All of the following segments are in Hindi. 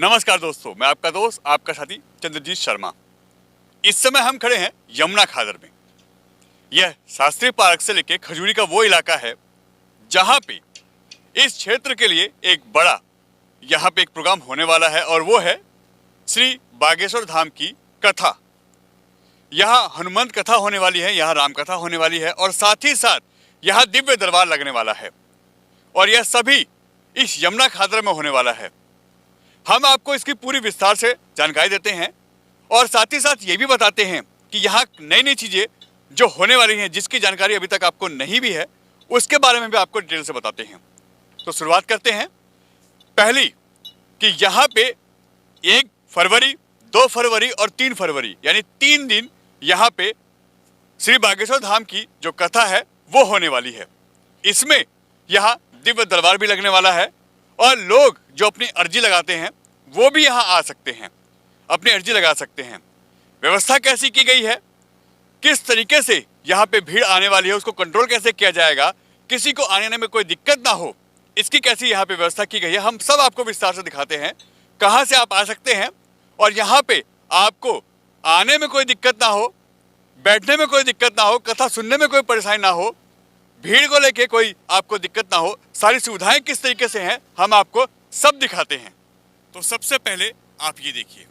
नमस्कार दोस्तों, मैं आपका दोस्त आपका साथी चंद्रजीत शर्मा। इस समय हम खड़े हैं यमुना खादर में। यह शास्त्री पार्क से लेके खजूरी का वो इलाका है जहां पे इस क्षेत्र के लिए एक बड़ा यहाँ पे एक प्रोग्राम होने वाला है और वो है श्री बागेश्वर धाम की कथा। यहाँ हनुमंत कथा होने वाली है, यहाँ राम कथा होने वाली है और साथ ही साथ यहाँ दिव्य दरबार लगने वाला है और यह सभी इस यमुना खादर में होने वाला है। हम आपको इसकी पूरी विस्तार से जानकारी देते हैं और साथ ही साथ ये भी बताते हैं कि यहाँ नई नई चीज़ें जो होने वाली हैं, जिसकी जानकारी अभी तक आपको नहीं भी है, उसके बारे में भी आपको डिटेल से बताते हैं। तो शुरुआत करते हैं पहली कि यहाँ पे 1 फरवरी, 2 फरवरी और 3 फरवरी यानी 3 दिन यहाँ पे श्री बागेश्वर धाम की जो कथा है वो होने वाली है। इसमें यहाँ दिव्य दरबार भी लगने वाला है और लोग जो अपनी अर्जी लगाते हैं वो भी यहाँ आ सकते हैं, अपनी अर्जी लगा सकते हैं। व्यवस्था कैसी की गई है, किस तरीके से यहाँ पे भीड़ आने वाली है, उसको कंट्रोल कैसे किया जाएगा, किसी को आने में कोई दिक्कत ना हो, इसकी कैसी यहाँ पे व्यवस्था की गई है, हम सब आपको विस्तार से दिखाते हैं। कहाँ से आप आ सकते हैं और यहाँ पे आपको आने में कोई दिक्कत ना हो, बैठने में कोई दिक्कत ना हो, कथा सुनने में कोई परेशानी ना हो, भीड़ को लेके कोई आपको दिक्कत ना हो, सारी सुविधाएं किस तरीके से हैं हम आपको सब दिखाते हैं। तो सबसे पहले आप ये देखिए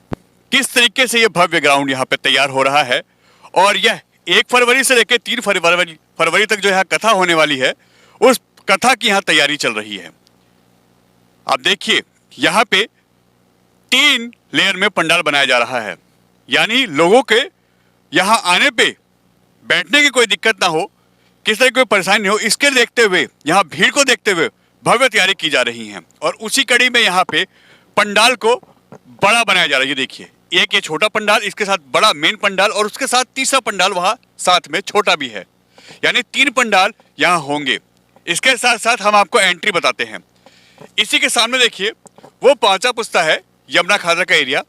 किस तरीके से ये भव्य ग्राउंड यहाँ पे तैयार हो रहा है और यह 1 फरवरी से लेकर 3 फरवरी तक जो यहाँ कथा होने वाली है उस कथा की यहाँ तैयारी चल रही है। आप देखिए यहाँ पे 3 लेयर में पंडाल बनाया जा रहा है, यानी लोगों के यहाँ आने पे बैठने की कोई दिक्कत ना हो, किस तरह की कोई परेशानी हो, इसके देखते हुए यहाँ भीड़ को देखते हुए भव्य तैयारी की जा रही है और उसी कड़ी में यहाँ पे पंडाल को बड़ा बनाया जा रहा है। ये देखिए, एक ये छोटा पंडाल, इसके साथ बड़ा मेन पंडाल और उसके साथ तीसरा पंडाल वहाँ साथ में छोटा भी है, यानी 3 पंडाल यहाँ होंगे। इसके साथ साथ हम आपको एंट्री बताते हैं। इसी के सामने देखिए वो 5वां पुस्ता है यमुना खादर का एरिया,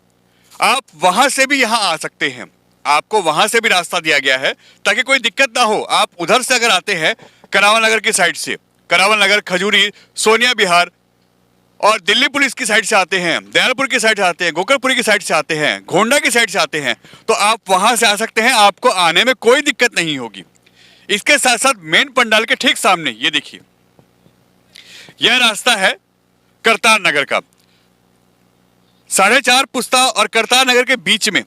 आप वहां से भी यहाँ आ सकते हैं, आपको वहां से भी रास्ता दिया गया है ताकि कोई दिक्कत ना हो। आप उधर से अगर आते हैं करावल नगर की साइड से, करावल नगर, खजूरी, सोनिया विहार और दिल्ली पुलिस की साइड से आते हैं, दयालपुर की साइड से आते हैं, गोकर्णपुरी की साइड से आते हैं, गोंडा की साइड से आते हैं, तो आप वहां से आ सकते हैं, आपको आने में कोई दिक्कत नहीं होगी। इसके साथ साथ मेन पंडाल के ठीक सामने ये देखिए, यह रास्ता है करतार नगर का। 4.5 पुस्ता और करतार नगर के बीच में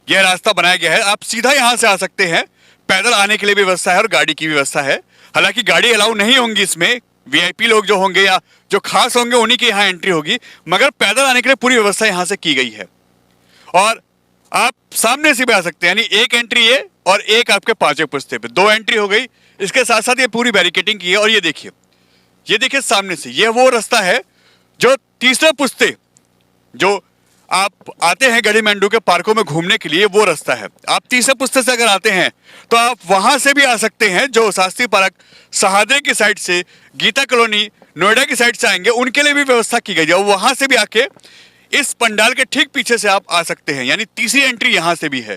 यह रास्ता बनाया गया है। आप सीधा यहां से आ सकते हैं, पैदल आने के लिए भी व्यवस्था है और गाड़ी की भी व्यवस्था है। हालांकि गाड़ी अलाउ नहीं होंगी इसमें, वीआईपी लोग जो होंगे या जो खास होंगे उन्हीं की यहाँ एंट्री होगी, मगर पैदल आने के लिए पूरी व्यवस्था यहाँ से की गई है। और आप सामने से भी आ सकते हैं, यानी एक एंट्री है और एक आपके 5वें पुस्ते पे 2 एंट्री हो गई। इसके साथ साथ ये पूरी बैरिकेटिंग की है और ये देखिए सामने से ये वो रास्ता है जो तीसरे पुस्ते जो आप आते हैं गढ़ी मेंढू के पार्कों में घूमने के लिए, वो रास्ता है। आप तीसरे पुस्ते से अगर आते हैं तो आप वहां से भी आ सकते हैं, जो शास्त्री पार्क सहादे की साइड से, गीता कॉलोनी, नोएडा की साइड से आएंगे उनके लिए भी व्यवस्था की गई है। वहां से भी आके इस पंडाल के ठीक पीछे से आप आ सकते हैं, यानी तीसरी एंट्री यहाँ से भी है।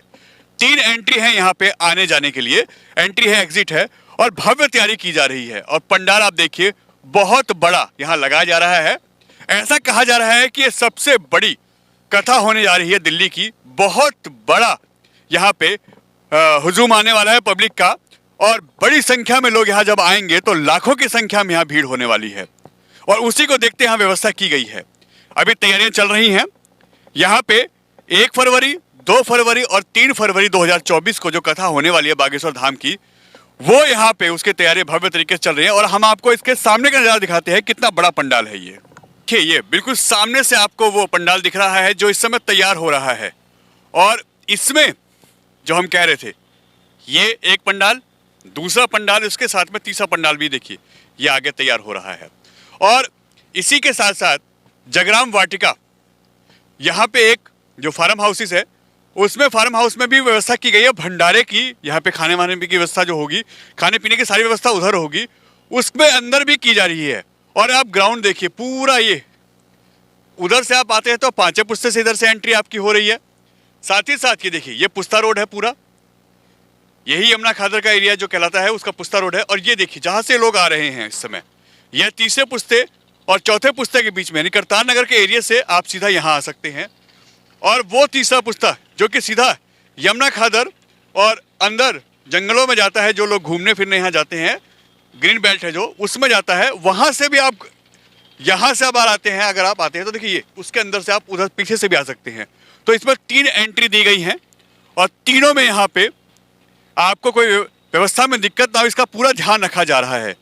3 एंट्री है यहाँ पे आने जाने के लिए, एंट्री है, एग्जिट है और भव्य तैयारी की जा रही है। और पंडाल आप देखिए बहुत बड़ा यहाँ लगाया जा रहा है। ऐसा कहा जा रहा है कि ये सबसे बड़ी कथा होने जा रही है दिल्ली की, बहुत बड़ा यहाँ पे हुजूम आने वाला है पब्लिक का और बड़ी संख्या में लोग यहाँ जब आएंगे तो लाखों की संख्या में यहाँ भीड़ होने वाली है और उसी को देखते यहाँ व्यवस्था की गई है। अभी तैयारियां चल रही हैं। यहाँ पे 1 फरवरी, 2 फरवरी और 3 फरवरी 2024 को जो कथा होने वाली है बागेश्वर धाम की, वो यहाँ पे उसकी तैयारी भव्य तरीके से चल रही है और हम आपको इसके सामने का नजारा दिखाते हैं, कितना बड़ा पंडाल है ये। ये बिल्कुल सामने से आपको वो पंडाल दिख रहा है जो इस समय तैयार हो रहा है और इसमें जो हम कह रहे थे, ये एक पंडाल, दूसरा पंडाल, उसके साथ में तीसरा पंडाल भी देखिए ये आगे तैयार हो रहा है। और इसी के साथ साथ जगराम वाटिका, यहाँ पे एक जो फार्म हाउसेस है उसमें फार्म हाउस में भी व्यवस्था की गई है भंडारे की। यहाँ पे खाने वाने की व्यवस्था जो होगी, खाने पीने की सारी व्यवस्था उधर होगी, उसमें अंदर भी की जा रही है। और आप ग्राउंड देखिए पूरा, ये उधर से आप आते हैं तो 5वें पुस्ते से इधर से एंट्री आपकी हो रही है। साथ ही साथ ये देखिए ये पुस्ता रोड है पूरा, यही यमुना खादर का एरिया जो कहलाता है उसका पुस्ता रोड है। और ये देखिए जहाँ से लोग आ रहे हैं इस समय, यह तीसरे पुस्ते और चौथे पुस्ते के बीच में, यानी करतार नगर के एरिया से आप सीधा यहाँ आ सकते हैं। और वो तीसरा पुस्ता जो कि सीधा यमुना खादर और अंदर जंगलों में जाता है, जो लोग घूमने फिरने यहाँ जाते हैं, ग्रीन बेल्ट है जो, उसमें जाता है, वहाँ से भी आप यहाँ से अब आते हैं। अगर आप आते हैं तो देखिए उसके अंदर से आप उधर पीछे से भी आ सकते हैं। तो इसमें 3 एंट्री दी गई हैं और तीनों में यहाँ पे आपको कोई व्यवस्था में दिक्कत ना हो, इसका पूरा ध्यान रखा जा रहा है।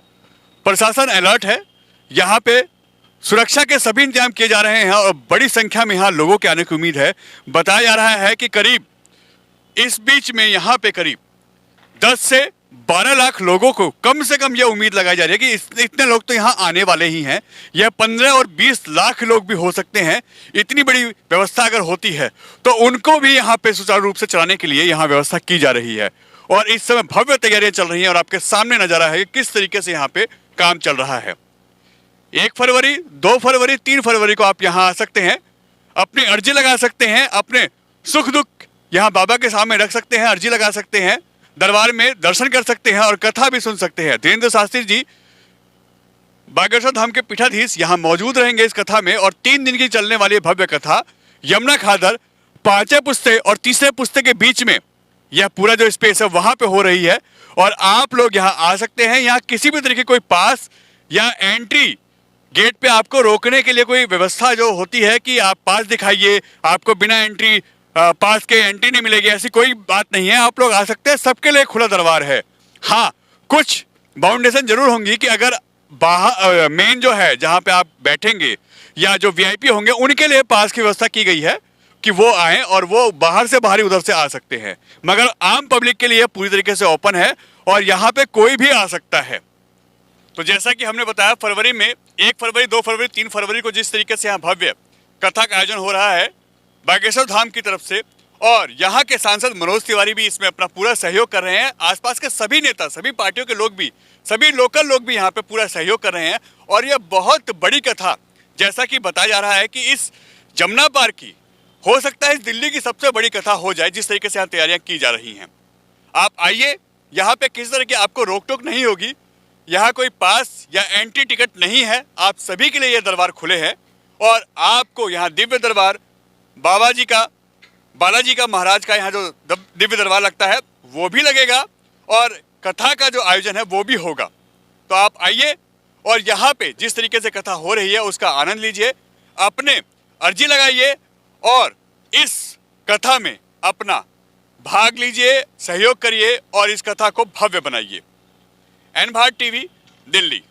प्रशासन अलर्ट है, यहाँ पे सुरक्षा के सभी इंतजाम किए जा रहे हैं और बड़ी संख्या में यहाँ लोगों के आने की उम्मीद है। बताया जा रहा है कि करीब इस बीच में यहाँ पे करीब 10 से 12 लाख लोगों को कम से कम यह उम्मीद लगाई जा रही है कि इतने लोग तो यहाँ आने वाले ही हैं। यह 15 और 20 लाख लोग भी हो सकते हैं। इतनी बड़ी व्यवस्था अगर होती है तो उनको भी यहाँ पे सुचारू रूप से चलाने के लिए यहाँ व्यवस्था की जा रही है और इस समय भव्य तैयारियां चल रही हैं और आपके सामने नजारा है कि किस तरीके से यहाँ पे काम चल रहा है। 1 फरवरी, 2 फरवरी, 3 फरवरी को आप यहाँ आ सकते हैं, अपनी अर्जी लगा सकते हैं, अपने सुख दुख यहाँ बाबा के सामने रख सकते हैं, अर्जी लगा सकते हैं, दरबार में दर्शन कर सकते हैं और कथा भी सुन सकते हैं। धीरेन्द्र शास्त्री जी बागेश्वर धाम के पीठाधीश यहाँ मौजूद रहेंगे इस कथा में और 3 दिन की चलने वाली भव्य कथा यमुना खादर 5वें पुस्ते और 3रे पुस्ते के बीच में यह पूरा जो स्पेस है वहां पे हो रही है और आप लोग यहाँ आ सकते हैं। यहाँ किसी भी तरीके कोई पास या एंट्री गेट पे आपको रोकने के लिए कोई व्यवस्था जो होती है कि आप पास दिखाइए, आपको बिना एंट्री पास के एंट्री नहीं मिलेगी, ऐसी कोई बात नहीं है। आप लोग आ सकते हैं, सबके लिए खुला दरबार है। हाँ, कुछ बाउंडेशन जरूर होंगी कि अगर बाहर मेन जो है जहाँ पे आप बैठेंगे या जो वीआईपी होंगे उनके लिए पास की व्यवस्था की गई है कि वो आए और वो बाहर से बाहरी उधर से आ सकते हैं, मगर आम पब्लिक के लिए पूरी तरीके से ओपन है और यहाँ पे कोई भी आ सकता है। तो जैसा कि हमने बताया, फरवरी में 1 फरवरी, 2 फरवरी, 3 फरवरी को जिस तरीके से यहाँ भव्य कथा का आयोजन हो रहा है बागेश्वर धाम की तरफ से, और यहाँ के सांसद मनोज तिवारी भी इसमें अपना पूरा सहयोग कर रहे हैं। आसपास के सभी नेता, सभी पार्टियों के लोग भी, सभी लोकल लोग भी यहाँ पे पूरा सहयोग कर रहे हैं और यह बहुत बड़ी कथा, जैसा कि बताया जा रहा है कि इस जमुना पार की हो सकता है इस दिल्ली की सबसे बड़ी कथा हो जाए, जिस तरीके से यहाँ तैयारियां की जा रही हैं। आप आइए, यहाँ पे किसी तरह की आपको रोक टोक नहीं होगी, यहाँ कोई पास या एंट्री टिकट नहीं है, आप सभी के लिए ये दरबार खुले हैं और आपको यहाँ दिव्य दरबार बालाजी का महाराज का यहाँ जो दिव्य दरबार लगता है वो भी लगेगा और कथा का जो आयोजन है वो भी होगा। तो आप आइए और यहाँ पे जिस तरीके से कथा हो रही है उसका आनंद लीजिए, अपने अर्जी लगाइए और इस कथा में अपना भाग लीजिए, सहयोग करिए और इस कथा को भव्य बनाइए। N Bharat TV, Delhi.